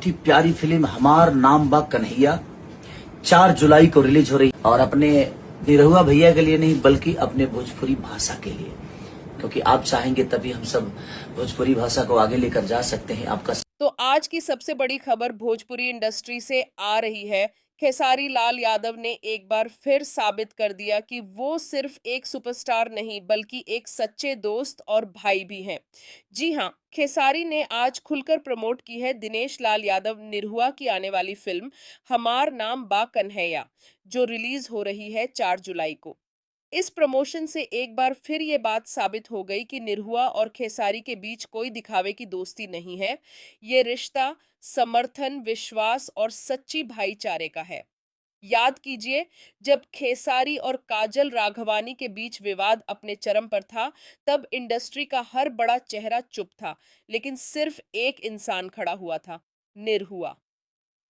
बहुत ही प्यारी फिल्म हमार नाम बा कन्हैया 4 जुलाई को रिलीज हो रही और अपने निरहुआ भैया के लिए नहीं बल्कि अपने भोजपुरी भाषा के लिए, क्योंकि आप चाहेंगे तभी हम सब भोजपुरी भाषा को आगे लेकर जा सकते हैं। आपका तो आज की सबसे बड़ी खबर भोजपुरी इंडस्ट्री से आ रही है। खेसारी लाल यादव ने एक बार फिर साबित कर दिया कि वो सिर्फ एक सुपरस्टार नहीं बल्कि एक सच्चे दोस्त और भाई भी हैं। जी हाँ, खेसारी ने आज खुलकर प्रमोट की है दिनेश लाल यादव निरहुआ की आने वाली फिल्म हमार नाम बा कन्हैया, जो रिलीज हो रही है 4 जुलाई को। इस प्रमोशन से एक बार फिर ये बात साबित हो गई कि निरहुआ और खेसारी के बीच कोई दिखावे की दोस्ती नहीं है। ये रिश्ता समर्थन, विश्वास और सच्ची भाईचारे का है। याद कीजिए, जब खेसारी और काजल राघवानी के बीच विवाद अपने चरम पर था, तब इंडस्ट्री का हर बड़ा चेहरा चुप था, लेकिन सिर्फ एक इंसान खड़ा हुआ था, निरहुआ।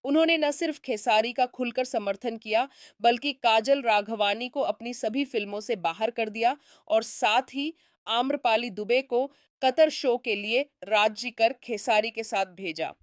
उन्होंने न सिर्फ खेसारी का खुलकर समर्थन किया, बल्कि काजल राघवानी को अपनी सभी फिल्मों से बाहर कर दिया और साथ ही आम्रपाली दुबे को कतर शो के लिए राज्य कर खेसारी के साथ भेजा।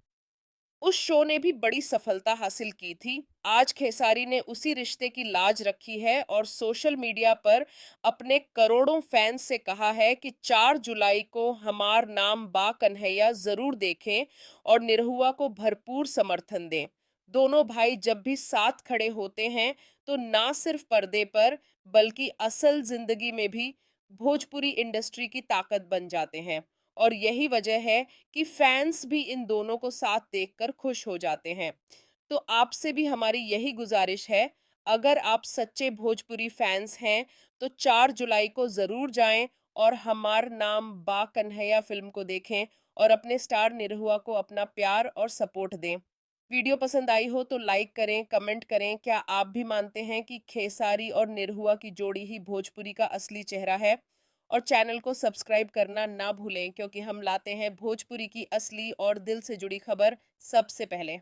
उस शो ने भी बड़ी सफलता हासिल की थी। आज खेसारी ने उसी रिश्ते की लाज रखी है और सोशल मीडिया पर अपने करोड़ों फैंस से कहा है कि 4 जुलाई को हमार नाम बा कन्हैया जरूर देखें और निरहुआ को भरपूर समर्थन दें। दोनों भाई जब भी साथ खड़े होते हैं तो ना सिर्फ पर्दे पर बल्कि असल जिंदगी में भी भोजपुरी इंडस्ट्री की ताकत बन जाते हैं। और यही वजह है कि फैंस भी इन दोनों को साथ देखकर खुश हो जाते हैं। तो आपसे भी हमारी यही गुजारिश है, अगर आप सच्चे भोजपुरी फैंस हैं तो 4 जुलाई को जरूर जाएं और हमार नाम बा कन्हैया फिल्म को देखें और अपने स्टार निरहुआ को अपना प्यार और सपोर्ट दें। वीडियो पसंद आई हो तो लाइक करें, कमेंट करें। क्या आप भी मानते हैं कि खेसारी और निरहुआ की जोड़ी ही भोजपुरी का असली चेहरा है? और चैनल को सब्सक्राइब करना ना भूलें, क्योंकि हम लाते हैं भोजपुरी की असली और दिल से जुड़ी खबर सबसे पहले।